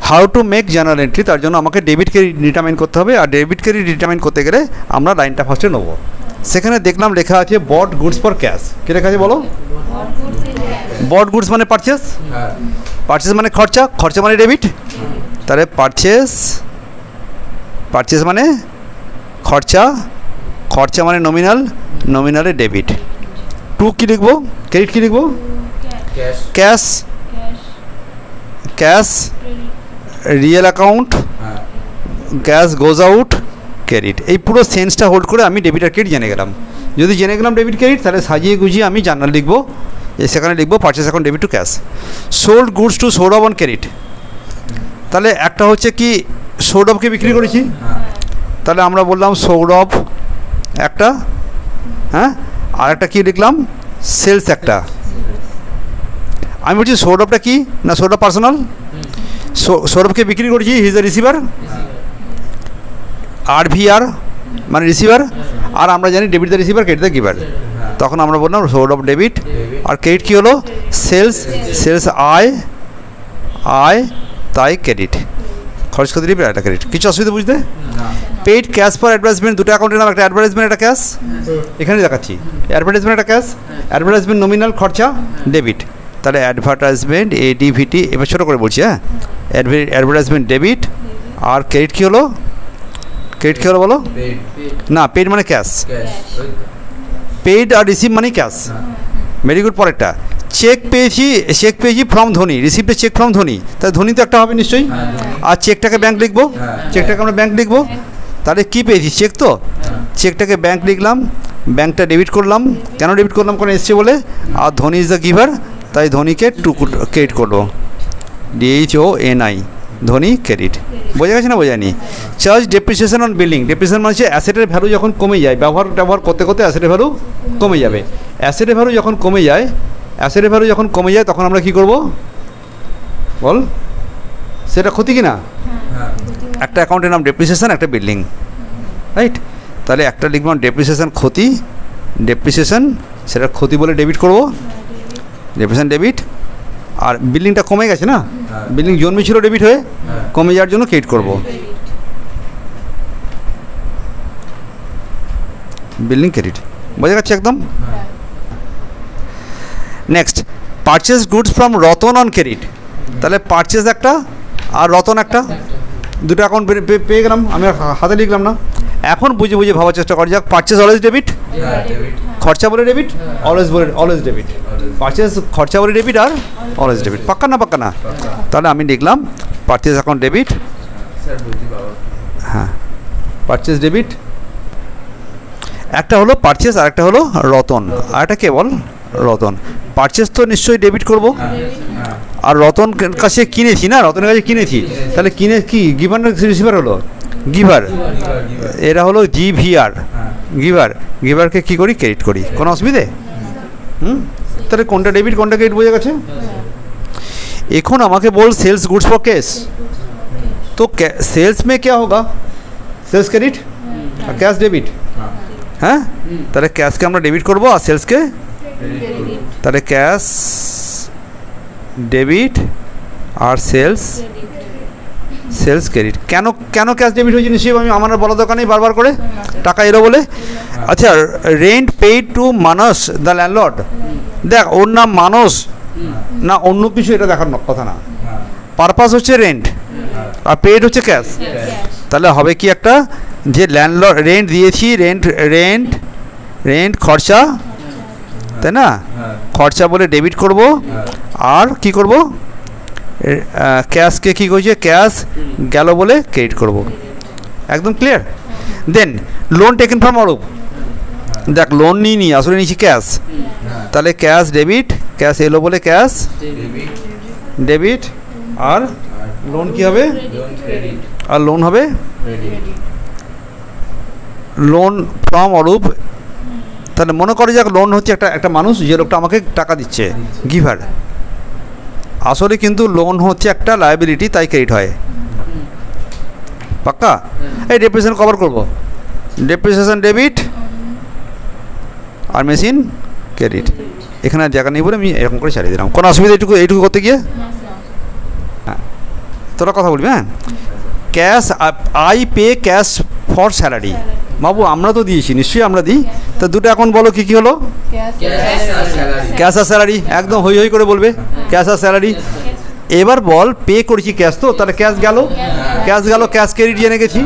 How to make journal entry, তার জন্য আমাকে ডেবিট ক্রেডিট ডিটারমাইন করতে হবে। আর ডেবিট ক্রেডিট ডিটারমাইন করতে গেলে আমরা লাইনটা ফার্স্টে নেবো। সেখানে দেখলাম লেখা আছে বট গুডস ফর ক্যাশ। কী লেখা আছে বলো? বট গুডস মানে পারচেস, পারচেস মানে খরচা, খরচা মানে ডেবিট। তাহলে পারচেস মানে খরচা, খরচা মানে নমিনাল, নমিনালে ডেবিট। টু কী লিখবো? ক্রেডিট কী লিখবো? Cash, cash real account, cash গোজ আউট, ক্রেডিট। এই পুরো সেন্সটা হোল্ড করে আমি ডেবিট আর ক্রেডিট জেনে গেলাম। যদি জেনে গেলাম ডেবিট ক্রেডিট, তাহলে সাজিয়ে গুজিয়ে আমি জার্নাল লিখবো, সেখানে লিখবো purchase account debit two cash. Sold goods to Sourav on credit. তাহলে একটা হচ্ছে কি সৌরভকে বিক্রি করেছি, তাহলে আমরা বললাম সৌরভ একটা, হ্যাঁ, আর একটা কী লিখলাম? সেলস একটা। আমি বলছি সৌরভটা কি না, সৌরভ পার্সোনাল, সৌরভকে বিক্রি করেছি, he is the receiver, RVR মানে রিসিভার, আর আমরা জানি debit the receiver, credit the giver. তখন আমরা বললাম সৌরভ ডেবিট, আর ক্রেডিট কী হলো? সেলস, সেলস আয় তাই ক্রেডিট, খরচ করতে দিবি একটা ক্রেডিট। কিছু অসুবিধা বুঝতে? পেইড ক্যাশ ফর অ্যাডভার্টাইজমেন্ট, দুটো অ্যাকাউন্টের নাম, একটা অ্যাডভার্টাইজমেন্ট একটা ক্যাশ। এখানে দেখাচ্ছি অ্যাডভার্টাইজমেন্ট একটা ক্যাশ, অ্যাডভার্টাইজমেন্ট নমিনাল, খরচা ডেবিট। তাহলে অ্যাডভার্টাইজমেন্ট ADVT, এবার ছোটো করে বলছি, হ্যাঁ, অ্যাডভার্টাইজমেন্ট ডেবিট। আর ক্রেডিট কী হলো? ক্রেডিট কী হলো বলো? না, পেইড মানে ক্যাশ, পেইড আর রিসিভ মানে ক্যাশ। Very good. পরেরটা চেক পেয়েছি, চেক পেয়েছি from Dhoni, received cheque from Dhoni, তাহলে ধোনি তো একটা হবে নিশ্চয়ই। আর চেকটাকে ব্যাংক লিখবো, চেকটাকে আমরা ব্যাংক লিখবো। তাহলে কী পেয়েছি? চেক তো, চেকটাকে ব্যাংক লিখলাম, ব্যাংকটা ডেবিট করলাম। কেন ডেবিট করলাম? কোনো এসছে বলে। আর ধোনি ইজ দ্য গিভার, তাই ধোনিকে ক্রেডিট করবো, DHONI, ধোনি ক্রেডিট। বোঝা গেছে না বোঝায়নি? Charge depreciation on building, depreciation মানে হচ্ছে অ্যাসেটের ভ্যালু যখন কমে যায়, ব্যবহার করতে করতে অ্যাসেটের ভ্যালু কমে যাবে। অ্যাসেটের ভ্যালু যখন কমে যায়, অ্যাসেটের ভ্যালু যখন কমে যায় তখন আমরা কী করব বল? সেটা ক্ষতি কি না? একটা অ্যাকাউন্টের নাম ডেপ্রিসিয়েশন, একটা বিল্ডিং, রাইট? তাহলে একটা লিখলাম ডেপ্রিসিয়েশন ক্ষতি, ডেপ্রিসিয়েশন সেটা ক্ষতি বলে ডেবিট করব, ডেপ্রিসিয়েশন ডেবিট। আর বিল্ডিংটা কমে গেছে না, বিল্ডিং জন্মেছিল ডেবিট হয়ে, কমে যাওয়ার জন্য ক্রেডিট করব, বিল্ডিং ক্রেডিট। বোঝা যাচ্ছে একদম? Next purchase goods from Ratan on credit. তাহলে পারচেস একটা আর রতন একটা, দুটো অ্যাকাউন্ট পেয়ে গেলাম, আমি হাতে লিখলাম না। এখন বুঝে বুঝে ভাবার চেষ্টা করা যাক। পারচেস অলওয়েজ ডেবিট, খরচা বলে ডেবিট, অলওয়েজ ডেবিট। পারচেস খরচা বলে ডেবিট আর অলওয়েজ ডেবিট। পাক্কা না? পাক্কা না? তাহলে আমি লিখলাম পারচেস অ্যাকাউন্ট ডেবিট, হ্যাঁ, পারচেস ডেবিট। একটা হলো পারচেস আর একটা হলো রতন, আর একটা কে বল? রতন। পারচেস তো নিশ্চয়ই ডেবিট করব, আর রতন কাছে কিনেছি না, রতনের কাছে কিনেছি, তাহলে কিনে কি গিভার না রিসিভার হলো? গিভার। এরা হলো GVR, গিভার। গিভারকে কী করি? ক্রেডিট করি। কোনো অসুবিধে? তাহলে কোনটা ডেবিট কোনটা ক্রেডিট বোঝা গেছে। এখন আমাকে बोल सेल्स गुड्स फॉर कैश, तो सेल्स में क्या होगा? सेल्स क्रेडिट और कैश डेबिट। हाँ, তাহলে ক্যাশকে আমরা ডেবিট করব আর সেলসকে, তাহলে ক্যাশ ডেবিট আর সেলস ক্রেডিট। কেন কেন ক্যাশ ডেবিট হয়েছে নিশ্চয়ই আমি আমার বলা দরকার নেই বারবার করে, টাকা এলো বলে। আচ্ছা, rent paid two Manas the landlord. দেখ, ওর নাম মানস না অন্য কিছু, এটা দেখার কথা না। পারপাস হচ্ছে রেন্ট আর পেইড হচ্ছে ক্যাশ। তাহলে হবে কি একটা, যে ল্যান্ডলর্ড রেন্ট দিয়েছি, রেন্ট খরচা, তাই না? খরচা বলে ডেবিট করব, আর কি করব? ক্যাশকে কী করছে? ক্যাশ গেল বলে ক্রেডিট করব। একদম clear? Then loan taken from Arup. দেখ, লোন নিই আসলে নিয়েছি ক্যাশ, তাহলে ক্যাশ ডেবিট, ক্যাশ এলো বলে ক্যাশ ডেবিট, আর লোন কি হবে? আর লোন হবে লোন ফ্রম অরূপ। তাহলে মনে করে যাক লোন হচ্ছে একটা মানুষ, যে লোকটা আমাকে টাকা দিচ্ছে, গিভার। আসলে কিন্তু লোন হচ্ছে একটা লায়াবিলিটি, তাই ক্রেডিট হয়। পাক্কা? এই ডেপ্রিসিয়েশন কভার করব, ডেপ্রিসিয়েশন ডেবিট আর মেশিন ক্রেডিট। এখানে জায়গা নেই বলে আমি এরকম করে চালিয়ে দিলাম। কোনো অসুবিধা এইটুকু করতে গিয়ে? হ্যাঁ, তোরা কথা বলবি, হ্যাঁ। Cash, I pay cash for salary. বাবু আমরা তো দিয়েছি, নিশ্চয়ই আমরা দিই। তা দুটো এখন বলো কী কী হলো? ক্যাশ আর স্যালারি, একদম হই হই করে বলবে, ক্যাশ আর স্যালারি। এবার বল পে করেছি ক্যাশ, তো তাহলে ক্যাশ গেল, ক্যাশ গেল, ক্যাশ ক্রেডিট জেনে গেছি,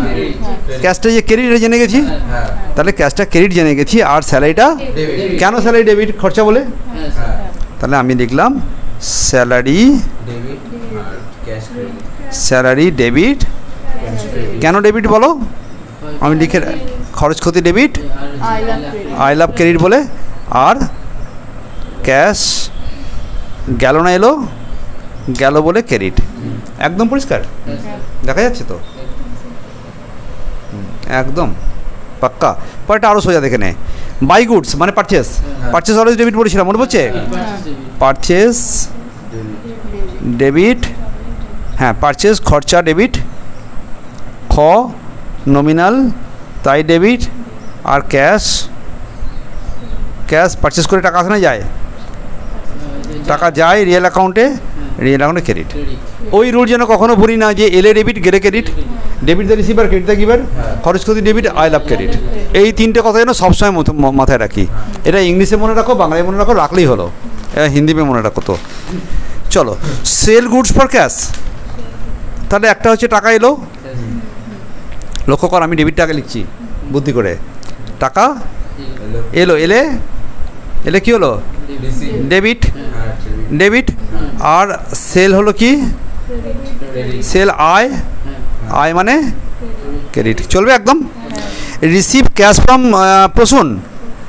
ক্যাশটা যে ক্রেডিট জেনে গেছি, তাহলে ক্যাশটা ক্রেডিট জেনে গেছি। আর স্যালারিটা কেন স্যালারি ডেবিট? খরচা বলে। তাহলে আমি লিখলাম স্যালারি, স্যালারি ডেবিট। কেন ডেবিট বলো? আমি লিখে খরচ ক্ষতি ডেবিট, আই লাভ ক্রেডিট বলে। আর ক্যাশ গেল না এলো, গেল বলে ক্রেডিট। একদম পরিষ্কার দেখা যাচ্ছে তো, একদম পাক্কা। পরেরটা আরও সোজা দেখে নে। বাই গুডস মানে পারচেস, পারচেস অলওয়েজ ডেবিট বলেছিলাম, মনে পড়ছে? পারচেস ডেবিট, হ্যাঁ পারচেস খরচা ডেবিট, খ নমিনাল তাই ডেবিট। আর ক্যাশ, ক্যাশ পারচেস করে টাকা আসে না যায়, টাকা যায় রিয়েল অ্যাকাউন্টে, রিয়েল অ্যাকাউন্টে ক্রেডিট। ওই রুল যেন কখনো ভুলি না যে এলে ডেবিট গেলে credit, debit the receiver credit the giver, খরচ ক্ষতি ডেবিট, আই লাভ ক্রেডিট। এই তিনটে কথা যেন সবসময় মাথায় রাখি। এটা ইংলিশে মনে রাখো, বাংলায় মনে রাখো, রাখলেই হলো। এটা হিন্দিতে মনে রাখো। তো চলো, সেল গুডস ফর ক্যাশ, তাহলে একটা হচ্ছে টাকা এলো, লক্ষ্য কর আমি ডেবিট টাকা লিখছি বুদ্ধি করে, টাকা এলো, এলে এলে কি হলো? Debit, debit. আর সেল হলো কি? সেল আয়, আয় মানে ক্রেডিট, চলবে একদম। রিসিভ ক্যাশ ফ্রম প্রসূন,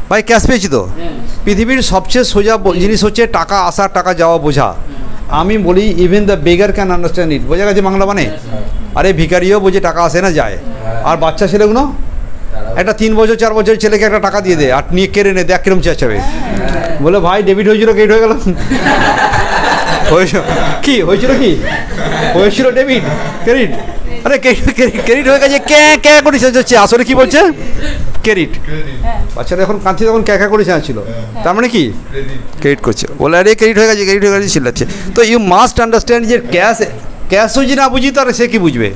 ভাই ক্যাশ পেয়েছি তো। পৃথিবীর সবচেয়ে সোজা জিনিস হচ্ছে টাকা আসা টাকা যাওয়া বোঝা। আমি বলি even the বেগার can understand it, বোঝা গেছে বাংলা মানে? আরে ভিখারিও বোঝে টাকা আসে না যায়। আর বাচ্চা ছেলেগুলো, একটা 3 বছর 4 বছরের ছেলেকে একটা টাকা দিয়ে দে আর নিয়ে কেড়ে নে, দেখ কিরম চেঁচাবে, বলে ভাই ডেবিট হয়েছিল ক্রেডিট হয়ে গেল। কি হয়েছিল? কি হয়েছিল? Debit credit. আরে ক্রেডিট হয়ে গেছে, ক্যা করে চেঁচাচ্ছে, আসলে কি বলছে? ক্রেডিট। বাচ্চারা এখন কাঁদছে, তখন ক্যা করে চেঁচাচ্ছিল, তার মানে কি ক্রেডিট করছে, বলে আরে ক্রেডিট হয়ে গেছে, ক্রেডিট হয়ে গেছে চিল্লাচ্ছে। তো ইউ মাস্ট আন্ডারস্ট্যান্ড যে ক্যাশ, ক্যাশ যদি না বুঝি তাহলে সে কি বুঝবে?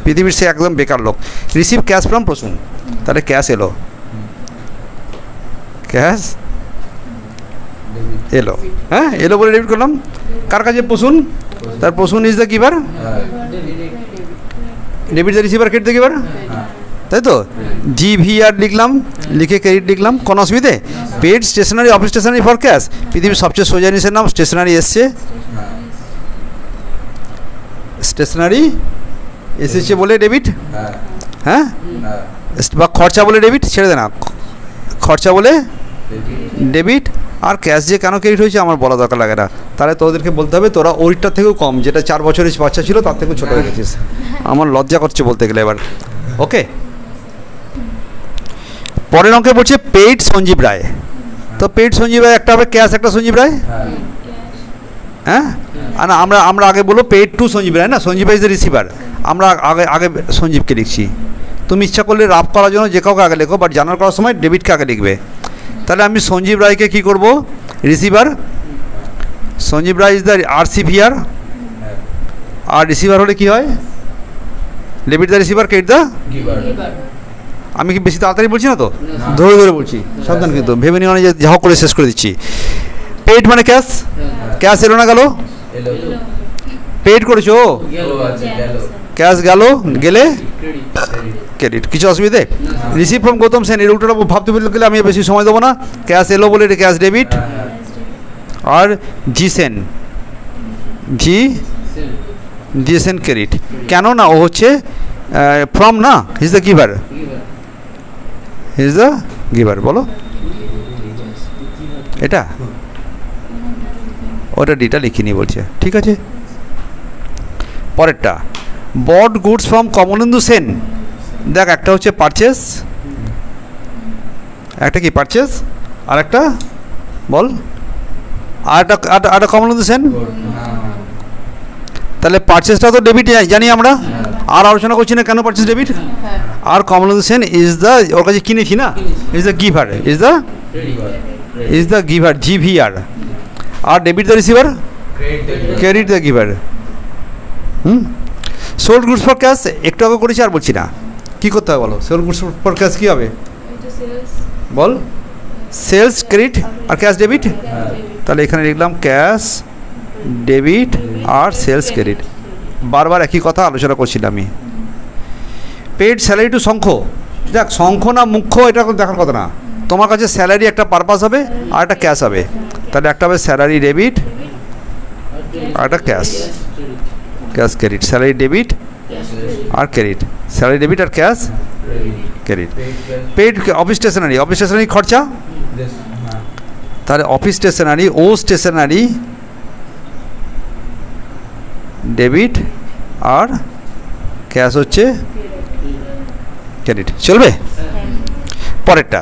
পৃথিবীর সে একদম বেকার লোক। রিসিভ ক্যাশ ফ্রম প্রসূন, তাহলে ক্যাশ এলো, ক্যাশ এলো, হ্যাঁ এলো বলে ডেবিট করলাম। কার কাছে? প্রসূন, তার Prasun is the giver, debit the receiver credit the giver, তাই তো। GVR লিখলাম, লিখে ক্রেডিট লিখলাম, কোনো অসুবিধে? Paid stationery, office stationery for cash, পৃথিবীর সবচেয়ে সোজা জিনিসের নাম স্টেশনারি এসছে, স্টেশনারি এসেছে বলে ডেবিট, হ্যাঁ, বা খরচা বলে ডেবিট, ছেড়ে দে না, খরচা বলে ডেবিট। আর ক্যাশ যে কেন ক্রেডিট হয়েছে আমার বলা দরকার লাগে না, তাহলে তোদেরকে বলতে হবে তোরা ওইটার থেকেও কম, যেটা 4 বছরের বাচ্চা ছিল তার থেকেও ছোটো হয়ে গেছিস। আমার লজ্জা করছে বলতে গেলে এবার। ওকে, পরের অঙ্কে বলছে পেইড সঞ্জীব রায়। তো পেইড সঞ্জীব রায় একটা হবে, ক্যাশ একটা সঞ্জীব রায়, হ্যাঁ। আর আমরা আমরা আগে বলবো পেইড টু সঞ্জীব রায়, না Sanjeev Roy is the receiver, আমরা আগে আগে সঞ্জীবকে লিখছি। তুমি ইচ্ছা করলে রাফ করার জন্য যে কাউকে আগে লেখো, বাট জানার করার সময় ডেবিটকে আগে লিখবে। তাহলে আমি সঞ্জীব রায়কে কী করব? Receiver, Sanjib Roy is the RCVR, আর রিসিভার হলে কি হয়? Debit the receiver credit the giver. আমি কি বেশি তাড়াতাড়ি বলছি না তো? ধরে ধরে বলছি, সাবধান কিন্তু ভেবে নিও না যে যা হোক করে শেষ করে দিচ্ছি। পেইড মানে ক্যাশ, ক্যাশ এলো না গেল? পেইড করেছো, ক্যাশ গেল, গেলে ক্রেডিট, কিছু অসুবিধে? রিসিভ ফ্রম গৌতম সেন, এর উল্টোটা ভাবতে গেলে আমি বেশি সময় দেবো না। ক্যাশ এলো বলে এটা ক্যাশ ডেবিট। আর জি সেন, জি সেন ক্রেডিট। কেন না, ও হচ্ছে ফ্রম না, his the giver, his the giver. বলো এটা, ওটা ডিটা লিখিনি বলছে, ঠিক আছে। পরেরটা বট গুডস ফ্রম কমলেন্দু সেন। দেখ একটা হচ্ছে পারচেস, একটা কি পারচেস, আর একটা বল, আর একটা কমলেন্দু সেন। তাহলে পারচেসটা তো ডেবিট জানি আমরা, আর আলোচনা করছি না কেন পারচেস ডেবিট। আর কমলেন্দু সেন ইজ দ্য, ওর কাছে কিনেছি না, is the giver, is the giver GVR। আর debit the receiver, credit the giver. Sold goods for cash একটু আগে করেছি, আর বলছি না। কী করতে হবে বলো? সোল্ড গুডস ফর ক্যাশ কী হবে বল? সেলস ক্রেডিট আর ক্যাশ ডেবিট। তাহলে এখানে লিখলাম ক্যাশ ডেবিট আর সেলস ক্রেডিট, বারবার একই কথা আলোচনা করছিলাম আমি। পেড স্যালারি টু শঙ্খ, দেখ শঙ্খ না মুখ্য এটা দেখার কথা না, তোমার কাছে স্যালারি একটা পারপাস হবে আর একটা ক্যাশ হবে। তাহলে একটা হবে স্যালারি ডেবিট আর একটা cash cash credit, salary debit আর ক্রেডিট, স্যালারি ডেবিট আর cash credit. Paid office stationery, office stationery খরচা, তাহলে অফিস স্টেশনারি ও স্টেশনারি ডেবিট আর ক্যাশ হচ্ছে ক্রেডিট, চলবে? পরেরটা,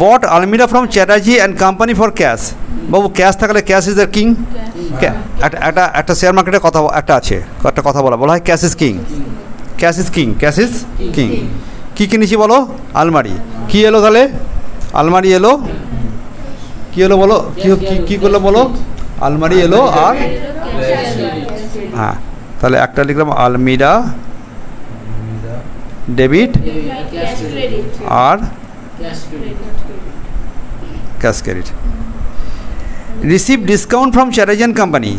বট আলমিরা from Chatterjee and company for cash. বাবু ক্যাশ থাকলে ক্যাশ ইজ দ্য কিং। একটা শেয়ার মার্কেটের কথা একটা আছে, একটা কথা বলা হয় cash is king, cash is king, cash is king. কী কিনেছি বলো? আলমারি। কী এলো তাহলে? আলমারি এলো। কী এলো বলো? কী করলো বলো? আলমারি এলো আর হ্যাঁ, তাহলে একটা লিখলাম আলমিরা ডেবিট আর cash credit. Receive discount from Chatterjee and company,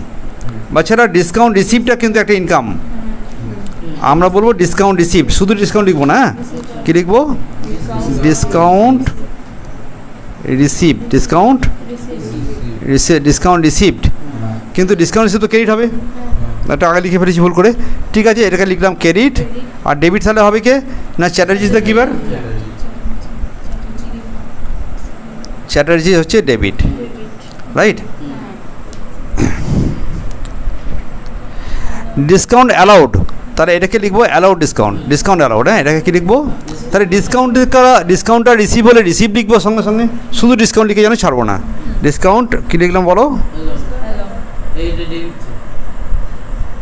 বাচ্চারা ডিসকাউন্ট রিসিভটা কিন্তু একটা ইনকাম, আমরা বলবো ডিসকাউন্ট রিসিভ, শুধু ডিসকাউন্ট লিখবো না, কী লিখবো? Discount receive, discount discount received, কিন্তু ডিসকাউন্ট রিসিভ তো ক্রেডিট হবে, একটা আগে লিখে ফেলেছি ভুল করে। ঠিক আছে, এটাকে লিখলাম ক্রেডিট আর ডেবিট, তাহলে হবে কে না Chatterjee is the giver, Chatterjee হচ্ছে ডেবিট, রাইট? ডিসকাউন্ট অ্যালাউড, তাহলে এটাকে লিখবো অ্যালাউড ডিসকাউন্ট, ডিসকাউন্ট অ্যালাউড। হ্যাঁ, এটাকে কী লিখবো? তাহলে ডিসকাউন্টটা রিসিভ হলে রিসিভ লিখবো সঙ্গে সঙ্গে, শুধু ডিসকাউন্ট লিখে যেন ছাড়বো না। ডিসকাউন্ট কী লিখলাম বলো?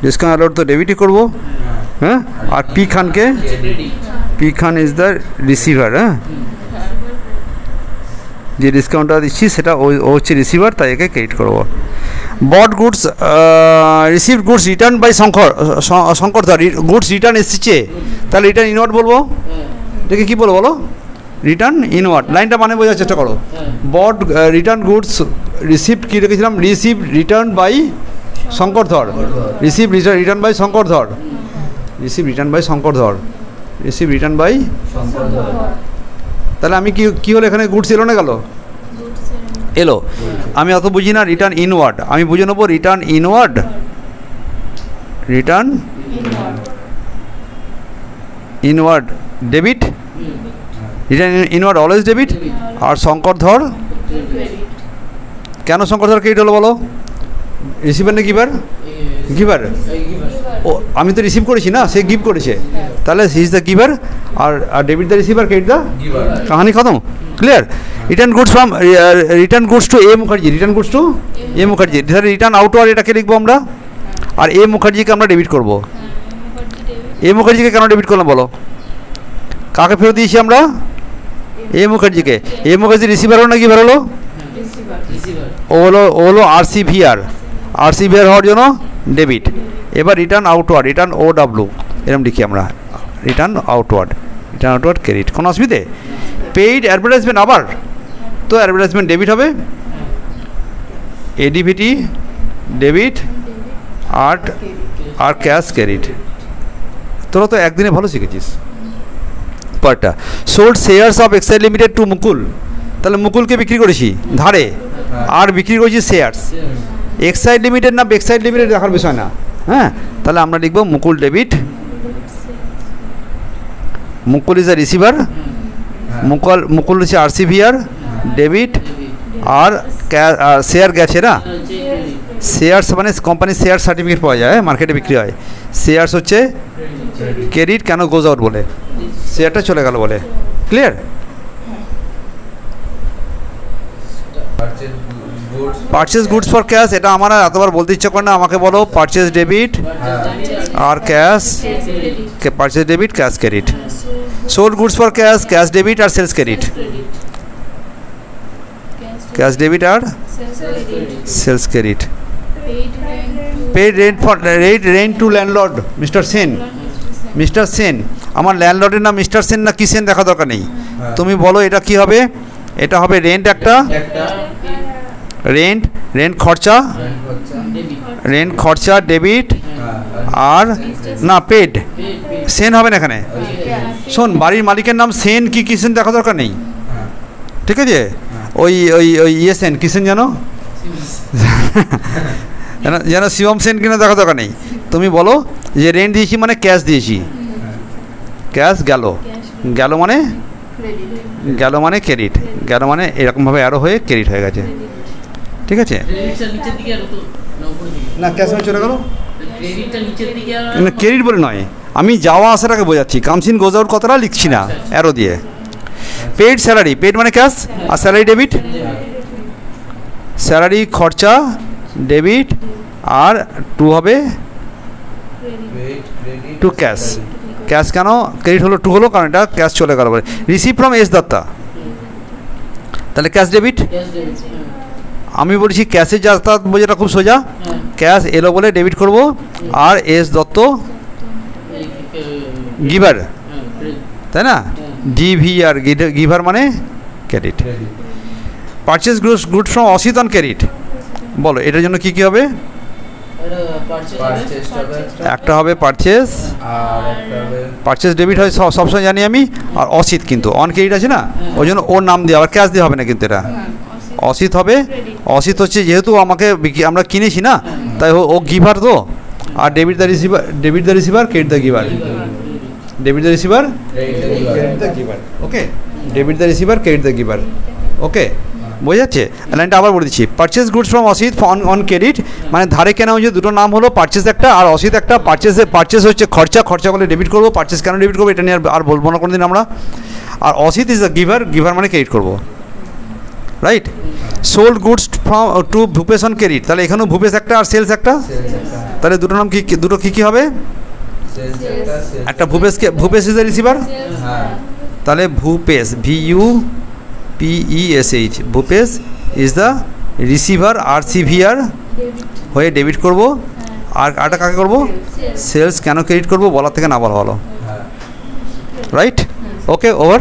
ডিসকাউন্ট অ্যালাউড তো ডেবিটই করবো। হ্যাঁ, আর পি খানকে, P Khan is the receiver. হ্যাঁ, যে ডিসকাউন্টটা দিচ্ছি সেটা ও হচ্ছে রিসিভার, তাই একে ক্রেডিট করবো। Bought goods receive goods return by Shankar Dhar, goods return এসেছে, তাহলে রিটার্ন ইনওয়ার্ড বলবো। এটাকে কী বলবো বলো? Return inward. লাইনটা মানে বোঝার চেষ্টা করো। বট রিটার্ন গুডস রিসিভ, কী রেখেছিলাম? রিসিভ রিটার্ন বাই শঙ্কর ধর, রিসিভ রিটার্ন বাই শঙ্কর ধর, রিসিভ রিটার্ন বাই শঙ্কর ধর, রিসিভ রিটার্ন বাই। তাহলে আমি কী হলো এখানে? গুডস এলো না গেল? এলো। আমি অত বুঝি না রিটার্ন ইনওয়ার্ড, আমি বুঝে নেবো return inward, return inward debit, return inward always debit. আর শঙ্কর ধর, কেন শঙ্কর ধর ক্রেডিট হলো বলো? রিসিভার না গিভার? গিভার। ও আমি তো রিসিভ করেছি না, সে গিভ করেছে, তাহলে হি ইজ দ্য গিভার আর debit the receiver, credit the কাহানি খতম, clear? Return goods from return goods to A Mukherjee, return goods to A Mukherjee, তাহলে রিটার্ন আউটওয়ার্ড এটাকে লিখবো আমরা, আর এ মুখার্জিকে আমরা ডেবিট করবো। এ মুখার্জিকে কেন ডেবিট করলাম বলো? কাকে ফেরত দিয়েছি আমরা? এ মুখার্জিকে। এ মুখার্জি রিসিভার হলো না গিভার হলো? ও হলো আরসিভিআর, আরসিভিআর হওয়ার জন্য ডেবিট। এবার return outward, return O W এরকম লিখি আমরা, return outward, return outward credit, কোনো অসুবিধে? পেইড অ্যাডভার্টাইজমেন্ট, আবার তো অ্যাডভার্টাইজমেন্ট ডেবিট হবে, এডিভিটি ডেবিট আর ক্যাশ ক্রেডিট। তোরা তো একদিনে ভালো শিখেছিস। পরটা, sold shares of Exide limited to Mukul, তাহলে মুকুলকে বিক্রি করেছি ধারে, আর বিক্রি করেছি শেয়ার্স। এক্সাইড লিমিটেড না বেক্সাইড লিমিটেড দেখার বিষয় না। হ্যাঁ, তাহলে আমরা লিখবো Mukul debit, Mukul is a receiver, Mukul হচ্ছে আরসিভিআর ডেবিট, আর শেয়ার গেছে না, শেয়ার্স মানে কোম্পানির শেয়ার সার্টিফিকেট পাওয়া যায়, মার্কেটে বিক্রি হয়। শেয়ার্স হচ্ছে ক্রেডিট, কেন গোজ আউট বলে, শেয়ারটা চলে গেল বলে, clear? Purchase goods for cash, এটা আমার আর এতবার বলতে ইচ্ছা করে না, আমাকে বলো পারচেজ ডেবিট আর cash, purchase debit cash credit. Sold goods for cash, cash debit আর সেলস ক্রেডিট, ক্যাশ ডেবিট আর sales credit. Paid rent to landlord mister Sen, mister Sen, আমার ল্যান্ডলর্ডের নাম মিস্টার সেন না কি সেন দেখা দরকার নেই, তুমি বলো এটা কি হবে, এটা হবে রেন্ট, একটা রেন্ট, রেন্ট খরচা, রেন্ট খরচা ডেবিট, আর না পেড, সেন হবে না এখানে। শোন, বাড়ির মালিকের নাম সেন কি কিসেন দেখা দরকার নেই, ঠিক আছে? ওই ওই ওই ইয়ে সেন কিসেন জানো যেন শিবম সেন কিনা দেখা দরকার নেই, তুমি বলো যে রেন্ট দিয়েছি মানে ক্যাশ দিয়েছি, ক্যাশ গেল, গেল মানে গেল মানে ক্রেডিট, গেল মানে এরকমভাবে অ্যারো হয়ে ক্রেডিট হয়ে গেছে, ঠিক আছে? না ক্যাশ মানে চলে গেল, ক্রেডিট বলে নয়, আমি যাওয়া আসাটাকে বোঝাচ্ছি, কামস ইন গোজ আউট কথাটা লিখছি না অ্যারো দিয়ে। পেড স্যালারি, পেড মানে ক্যাশ, আর স্যালারি ডেবিট, স্যালারি খরচা ডেবিট, আর টু হবে টু ক্যাশ, ক্যাশ কেন ক্রেডিট হলো, টু হলো কারণ এটা ক্যাশ চলে গেল বলে। রিসিভ ফ্রম এস দত্তা, তাহলে ক্যাশ ডেবিট, আমি বলছি ক্যাশে যাতায়াত বোঝাটা খুব সোজা, ক্যাশ এলো বলে ডেবিট করব, আর এস দত্ত গিভার, তাই না, ডিভিআর গিভার মানে credit. Purchase goods from Asit on credit, বলো এটার জন্য কি কি হবে, একটা হবে পারচেস, পারচেস ডেবিট হয় সবসময় জানি আমি, আর অসিত কিন্তু অন ক্রেডিট আছে না, ওই জন্য ওর নাম দিয়ে আবার ক্যাশ দিয়ে হবে না, কিন্তু এটা অসিত হবে। অসিত হচ্ছে যেহেতু আমাকে আমরা কিনেছি না, তাই ও গিভার তো, আর debit the receiver, debit the receiver credit the giver, debit the receiver credit the giver, okay, debit the receiver credit the giver, okay, বোঝা যাচ্ছে? লাইনটা আবার বলে দিচ্ছি, purchase goods from Asit on credit, মানে ধারে কেনা হচ্ছে, দুটো নাম হলো, পারচেস একটা আর অসিত একটা। পারচেস হচ্ছে খরচা, খরচা করলে ডেবিট করবো, পারচেস কেন ডেবিট করবো এটা নিয়ে আর বলবো না কোনোদিন আমরা। আর Asit is the giver, giver মানে ক্রেডিট করবো, right? Sold goods from to Bhupesh on credit, তাহলে এখানেও ভূপেশ একটা আর সেলস একটা, তাহলে দুটো নাম কি, দুটো কী কী হবে, একটা ভূপেশকে, ভূপেশ ইজ দ্য রিসিভার, তাহলে Bhupesh VUPESH, Bhupesh is the receiver, আর সিভিআর হয়ে ডেবিট করব, আর আরটা কাকে করব, সেলস কেন ক্রেডিট করব বলার থেকে না বলা ভালো, রাইট? ওকে, ওভার।